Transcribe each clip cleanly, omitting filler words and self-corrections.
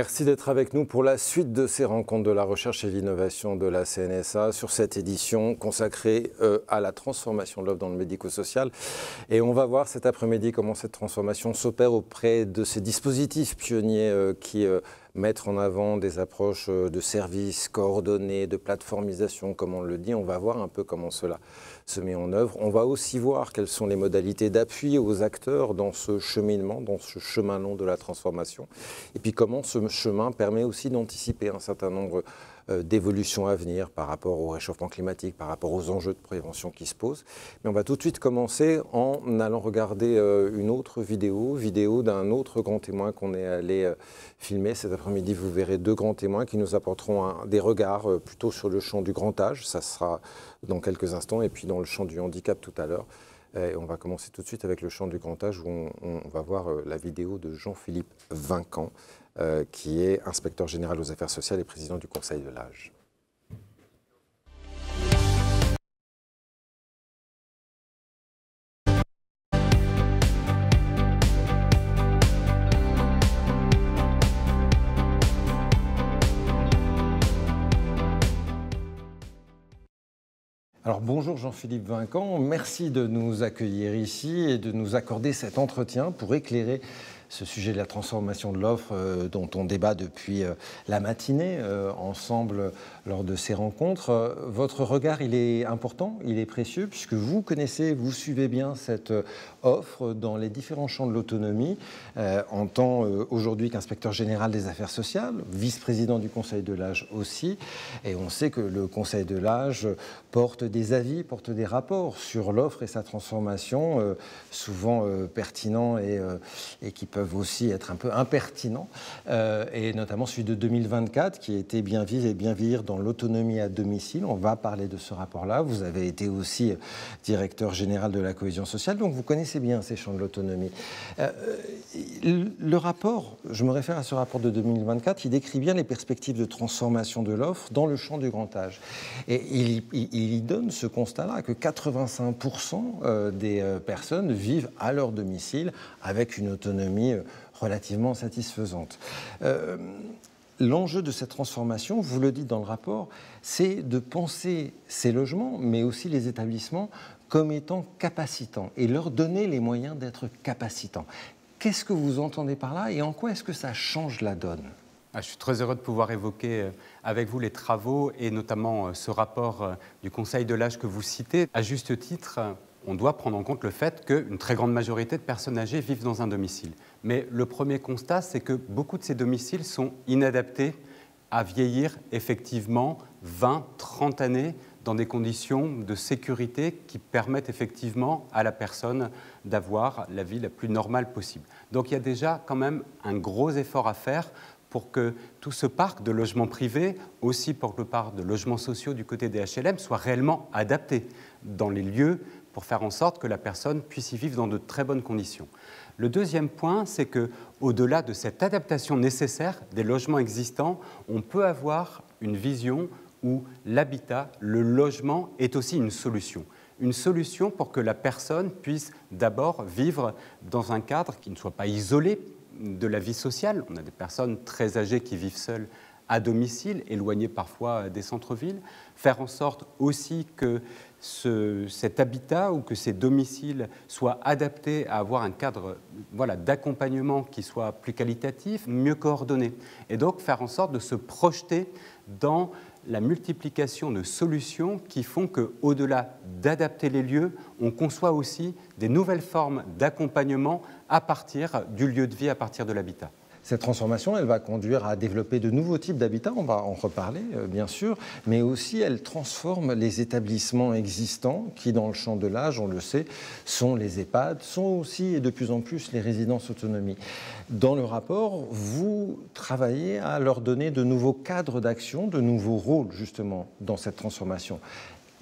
Merci d'être avec nous pour la suite de ces rencontres de la recherche et l'innovation de la CNSA sur cette édition consacrée à la transformation de l'offre dans le médico-social. Et on va voir cet après-midi comment cette transformation s'opère auprès de ces dispositifs pionniers qui mettent en avant des approches de services coordonnés, de plateformisation, comme on le dit. On va voir un peu comment cela se met en œuvre. On va aussi voir quelles sont les modalités d'appui aux acteurs dans ce cheminement, dans ce chemin long de la transformation. Et puis comment ce chemin permet aussi d'anticiper un certain nombre d'évolutions à venir par rapport au réchauffement climatique, par rapport aux enjeux de prévention qui se posent. Mais on va tout de suite commencer en allant regarder une autre vidéo d'un autre grand témoin qu'on est allé filmer. Cet après-midi, vous verrez deux grands témoins qui nous apporteront des regards plutôt sur le champ du grand âge. Ça sera dans quelques instants, et puis dans le champ du handicap tout à l'heure. Et on va commencer tout de suite avec le champ du grand âge où on va voir la vidéo de Jean-Philippe Vincan, qui est inspecteur général aux affaires sociales et président du Conseil de l'âge. Alors bonjour Jean-Philippe Vincan, merci de nous accueillir ici et de nous accorder cet entretien pour éclairer ce sujet de la transformation de l'offre dont on débat depuis la matinée ensemble lors de ces rencontres. Votre regard, il est important, il est précieux, puisque vous connaissez, vous suivez bien cette offre dans les différents champs de l'autonomie, en tant aujourd'hui qu'inspecteur général des affaires sociales, vice-président du Conseil de l'âge aussi, et on sait que le Conseil de l'âge porte des avis, porte des rapports sur l'offre et sa transformation, souvent pertinents et qui peuvent aussi être un peu impertinents, et notamment celui de 2024 qui était bien vivre et bien vieillir dans l'autonomie à domicile. On va parler de ce rapport-là. Vous avez été aussi directeur général de la cohésion sociale, donc vous connaissez bien ces champs de l'autonomie. Le rapport, je me réfère à ce rapport de 2024, il décrit bien les perspectives de transformation de l'offre dans le champ du grand âge. Et il y donne ce constat-là que 85% des personnes vivent à leur domicile avec une autonomie relativement satisfaisante. L'enjeu de cette transformation, vous le dites dans le rapport, c'est de penser ces logements, mais aussi les établissements, comme étant capacitants et leur donner les moyens d'être capacitants. Qu'est-ce que vous entendez par là et en quoi est-ce que ça change la donne ? Je suis très heureux de pouvoir évoquer avec vous les travaux et notamment ce rapport du Conseil de l'âge que vous citez. À juste titre, on doit prendre en compte le fait qu'une très grande majorité de personnes âgées vivent dans un domicile. Mais le premier constat, c'est que beaucoup de ces domiciles sont inadaptés à vieillir effectivement 20, 30 années dans des conditions de sécurité qui permettent effectivement à la personne d'avoir la vie la plus normale possible. Donc il y a déjà quand même un gros effort à faire pour que tout ce parc de logements privés, aussi pour le parc de logements sociaux du côté des HLM, soit réellement adapté dans les lieux pour faire en sorte que la personne puisse y vivre dans de très bonnes conditions. Le deuxième point, c'est qu'au-delà de cette adaptation nécessaire des logements existants, on peut avoir une vision où l'habitat, le logement est aussi une solution. Une solution pour que la personne puisse d'abord vivre dans un cadre qui ne soit pas isolé de la vie sociale. On a des personnes très âgées qui vivent seules à domicile, éloignées parfois des centres-villes. Faire en sorte aussi que cet habitat ou que ces domiciles soient adaptés à avoir un cadre d'accompagnement qui soit plus qualitatif, mieux coordonné. Et donc faire en sorte de se projeter dans la multiplication de solutions qui font qu'au-delà d'adapter les lieux, on conçoit aussi des nouvelles formes d'accompagnement à partir du lieu de vie, à partir de l'habitat. Cette transformation, elle va conduire à développer de nouveaux types d'habitats, on va en reparler bien sûr, mais aussi elle transforme les établissements existants qui, dans le champ de l'âge, on le sait, sont les EHPAD, sont aussi et de plus en plus les résidences autonomie. Dans le rapport, vous travaillez à leur donner de nouveaux cadres d'action, de nouveaux rôles justement dans cette transformation.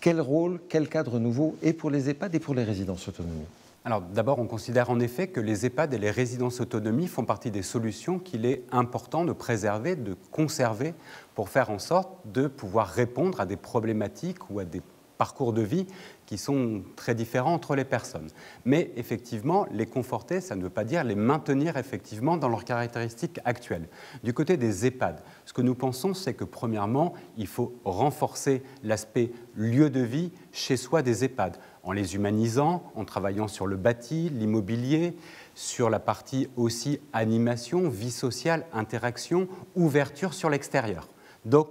Quel rôle, quel cadre nouveau et pour les EHPAD et pour les résidences autonomie ? Alors d'abord, on considère en effet que les EHPAD et les résidences autonomie font partie des solutions qu'il est important de préserver, de conserver pour faire en sorte de pouvoir répondre à des problématiques ou à des parcours de vie qui sont très différents entre les personnes. Mais effectivement, les conforter, ça ne veut pas dire les maintenir effectivement dans leurs caractéristiques actuelles. Du côté des EHPAD, ce que nous pensons, c'est que premièrement, il faut renforcer l'aspect lieu de vie chez soi des EHPAD, en les humanisant, en travaillant sur le bâti, l'immobilier, sur la partie aussi animation, vie sociale, interaction, ouverture sur l'extérieur. Donc,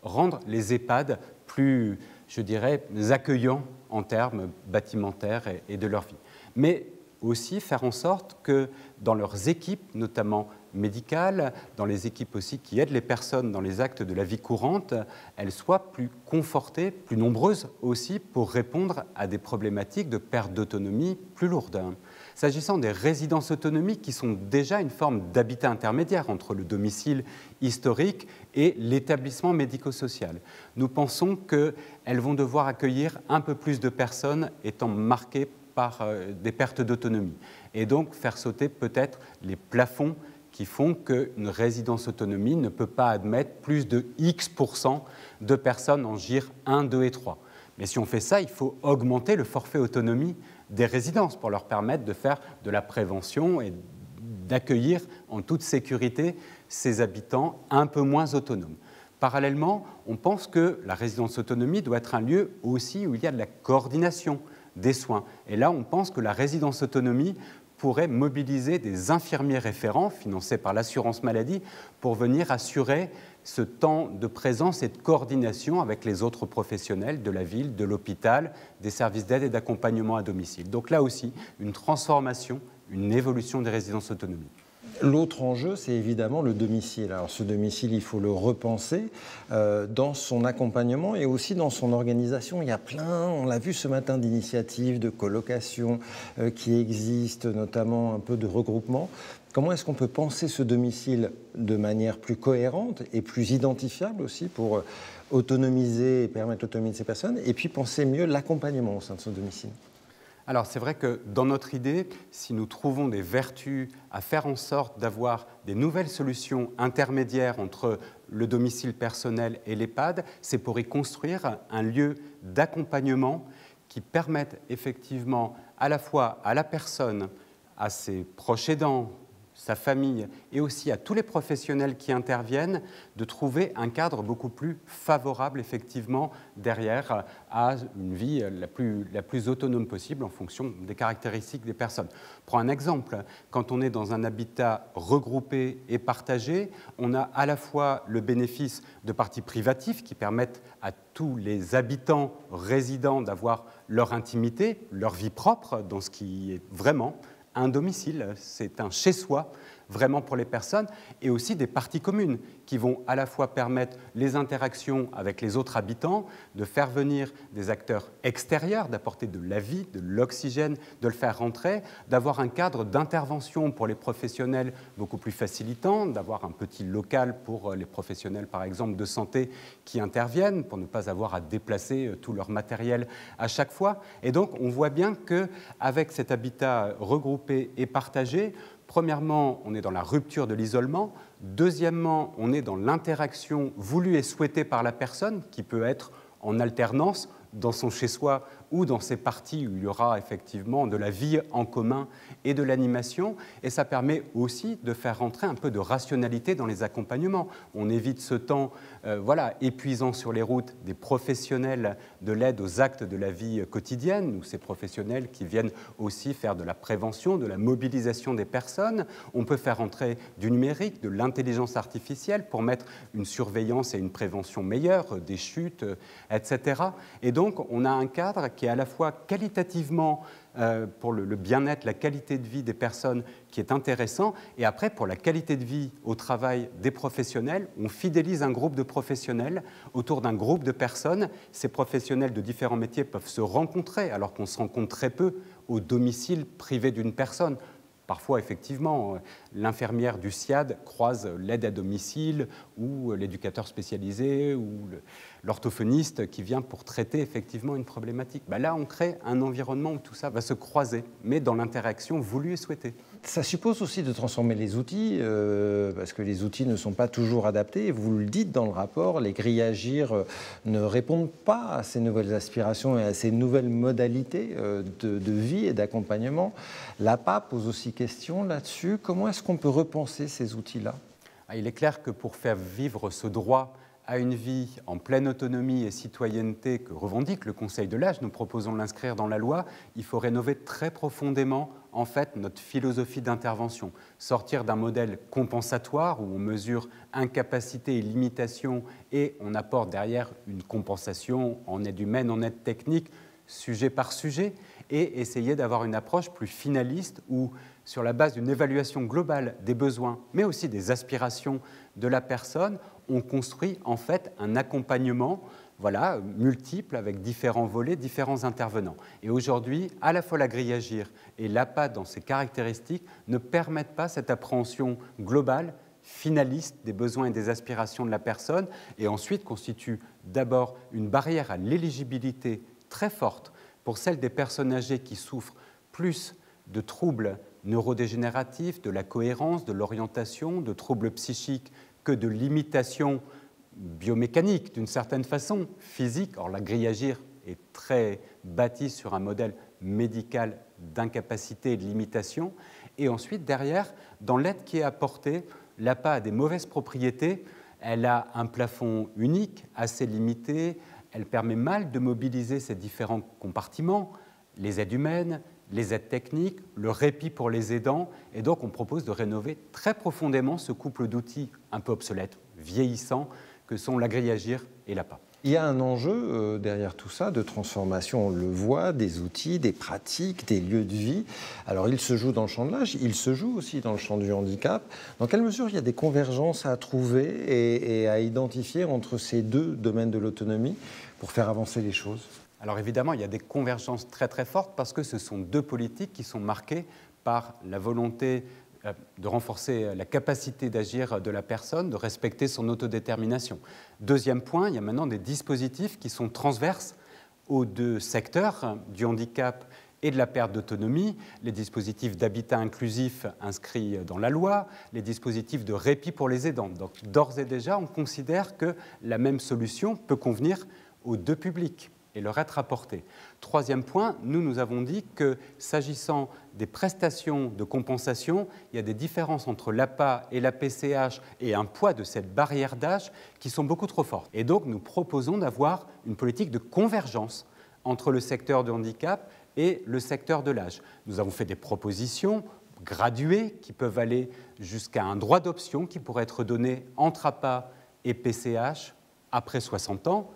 rendre les EHPAD plus, je dirais, accueillants en termes bâtimentaires et de leur vie. Mais aussi faire en sorte que dans leurs équipes, notamment médicales, dans les équipes aussi qui aident les personnes dans les actes de la vie courante, elles soient plus confortées, plus nombreuses aussi pour répondre à des problématiques de perte d'autonomie plus lourdes. S'agissant des résidences autonomiques qui sont déjà une forme d'habitat intermédiaire entre le domicile historique et l'établissement médico-social, nous pensons qu'elles vont devoir accueillir un peu plus de personnes étant marquées par des pertes d'autonomie et donc faire sauter peut-être les plafonds qui font qu'une résidence autonomie ne peut pas admettre plus de X% de personnes en GIR 1, 2 et 3. Mais si on fait ça, il faut augmenter le forfait autonomie des résidences pour leur permettre de faire de la prévention et d'accueillir en toute sécurité ces habitants un peu moins autonomes. Parallèlement, on pense que la résidence autonomie doit être un lieu aussi où il y a de la coordination des soins. Et là, on pense que la résidence autonomie pourrait mobiliser des infirmiers référents financés par l'assurance maladie pour venir assurer ce temps de présence et de coordination avec les autres professionnels de la ville, de l'hôpital, des services d'aide et d'accompagnement à domicile. Donc là aussi, une transformation, une évolution des résidences autonomie. L'autre enjeu, c'est évidemment le domicile. Alors ce domicile, il faut le repenser dans son accompagnement et aussi dans son organisation. Il y a plein, on l'a vu ce matin, d'initiatives, de colocation qui existent, notamment un peu de regroupement. Comment est-ce qu'on peut penser ce domicile de manière plus cohérente et plus identifiable aussi pour autonomiser et permettre l'autonomie de ces personnes et puis penser mieux l'accompagnement au sein de ce domicile? Alors c'est vrai que dans notre idée, si nous trouvons des vertus à faire en sorte d'avoir des nouvelles solutions intermédiaires entre le domicile personnel et l'EHPAD, c'est pour y construire un lieu d'accompagnement qui permette effectivement à la fois à la personne, à ses proches aidants, sa famille et aussi à tous les professionnels qui interviennent, de trouver un cadre beaucoup plus favorable effectivement derrière à une vie la plus autonome possible en fonction des caractéristiques des personnes. Pour un exemple, quand on est dans un habitat regroupé et partagé, on a à la fois le bénéfice de parties privatives qui permettent à tous les habitants résidents d'avoir leur intimité, leur vie propre dans ce qui est vraiment un domicile, c'est un chez-soi vraiment pour les personnes, et aussi des parties communes qui vont à la fois permettre les interactions avec les autres habitants, de faire venir des acteurs extérieurs, d'apporter de la vie, de l'oxygène, de le faire rentrer, d'avoir un cadre d'intervention pour les professionnels beaucoup plus facilitant, d'avoir un petit local pour les professionnels, par exemple, de santé qui interviennent, pour ne pas avoir à déplacer tout leur matériel à chaque fois. Et donc, on voit bien qu'avec cet habitat regroupé et partagé, premièrement, on est dans la rupture de l'isolement. Deuxièmement, on est dans l'interaction voulue et souhaitée par la personne, qui peut être en alternance dans son chez-soi ou dans ces parties où il y aura effectivement de la vie en commun et de l'animation. Et ça permet aussi de faire rentrer un peu de rationalité dans les accompagnements. On évite ce temps épuisant sur les routes des professionnels de l'aide aux actes de la vie quotidienne, ou ces professionnels qui viennent aussi faire de la prévention, de la mobilisation des personnes. On peut faire rentrer du numérique, de l'intelligence artificielle pour mettre une surveillance et une prévention meilleure des chutes, etc. Et donc, on a un cadre qui est à la fois qualitativement pour le bien-être, la qualité de vie des personnes qui est intéressant, et après pour la qualité de vie au travail des professionnels, on fidélise un groupe de professionnels autour d'un groupe de personnes. Ces professionnels de différents métiers peuvent se rencontrer alors qu'on se rencontre très peu au domicile privé d'une personne, Parfois, effectivement, l'infirmière du SSIAD croise l'aide à domicile ou l'éducateur spécialisé ou l'orthophoniste qui vient pour traiter effectivement une problématique. Là, on crée un environnement où tout ça va se croiser, mais dans l'interaction voulue et souhaitée. Ça suppose aussi de transformer les outils, parce que les outils ne sont pas toujours adaptés. Vous le dites dans le rapport, les grilles Agir ne répondent pas à ces nouvelles aspirations et à ces nouvelles modalités de vie et d'accompagnement. L'APA pose aussi question là-dessus. Comment est-ce qu'on peut repenser ces outils-là ? Il est clair que pour faire vivre ce droit à une vie en pleine autonomie et citoyenneté que revendique le Conseil de l'âge, nous proposons de l'inscrire dans la loi, il faut rénover très profondément en fait notre philosophie d'intervention, sortir d'un modèle compensatoire où on mesure incapacité et limitation et on apporte derrière une compensation en aide humaine, en aide technique, sujet par sujet, et essayer d'avoir une approche plus finaliste où, sur la base d'une évaluation globale des besoins, mais aussi des aspirations de la personne, on construit en fait un accompagnement multiple avec différents volets, différents intervenants. Et aujourd'hui, à la fois la grille Agir et l'APA dans ses caractéristiques ne permettent pas cette appréhension globale, finaliste des besoins et des aspirations de la personne, et ensuite constitue d'abord une barrière à l'éligibilité très forte pour celles des personnes âgées qui souffrent plus de troubles neurodégénératifs, de la cohérence, de l'orientation, de troubles psychiques que de limitations biomécaniques, d'une certaine façon, physiques. Or, la grille Agir est très bâtie sur un modèle médical d'incapacité et de limitation. Et ensuite, derrière, dans l'aide qui est apportée, l'APA a des mauvaises propriétés. Elle a un plafond unique, assez limité. Elle permet mal de mobiliser ces différents compartiments, les aides humaines, les aides techniques, le répit pour les aidants. Et donc, on propose de rénover très profondément ce couple d'outils un peu obsolètes, vieillissants, que sont la grille Agir et l'APA. Il y a un enjeu derrière tout ça de transformation, on le voit, des outils, des pratiques, des lieux de vie. Alors, il se joue dans le champ de l'âge, il se joue aussi dans le champ du handicap. Dans quelle mesure il y a des convergences à trouver et à identifier entre ces deux domaines de l'autonomie pour faire avancer les choses ? Alors évidemment, il y a des convergences très très fortes parce que ce sont deux politiques qui sont marquées par la volonté de renforcer la capacité d'agir de la personne, de respecter son autodétermination. Deuxième point, il y a maintenant des dispositifs qui sont transverses aux deux secteurs du handicap et de la perte d'autonomie, les dispositifs d'habitat inclusif inscrits dans la loi, les dispositifs de répit pour les aidants. Donc d'ores et déjà, on considère que la même solution peut convenir aux deux publics et leur être apporté. Troisième point, nous avons dit que s'agissant des prestations de compensation, il y a des différences entre l'APA et la PCH et un poids de cette barrière d'âge qui sont beaucoup trop fortes. Et donc, nous proposons d'avoir une politique de convergence entre le secteur du handicap et le secteur de l'âge. Nous avons fait des propositions graduées qui peuvent aller jusqu'à un droit d'option qui pourrait être donné entre APA et PCH après 60 ans,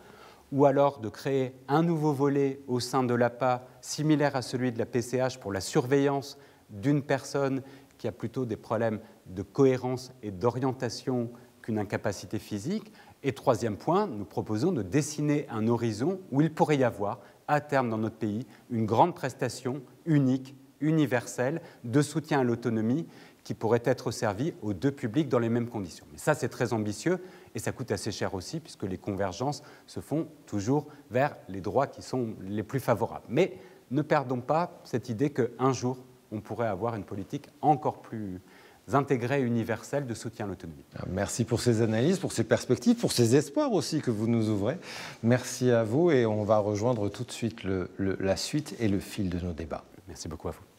ou alors de créer un nouveau volet au sein de l'APA similaire à celui de la PCH pour la surveillance d'une personne qui a plutôt des problèmes de cohérence et d'orientation qu'une incapacité physique. Et troisième point, nous proposons de dessiner un horizon où il pourrait y avoir, à terme dans notre pays, une grande prestation unique, universelle, de soutien à l'autonomie qui pourrait être servie aux deux publics dans les mêmes conditions. Mais ça, c'est très ambitieux et ça coûte assez cher aussi puisque les convergences se font toujours vers les droits qui sont les plus favorables. Mais ne perdons pas cette idée qu'un jour, on pourrait avoir une politique encore plus intégrée et universelle de soutien à l'autonomie. Merci pour ces analyses, pour ces perspectives, pour ces espoirs aussi que vous nous ouvrez. Merci à vous et on va rejoindre tout de suite la suite et le fil de nos débats. Merci beaucoup à vous.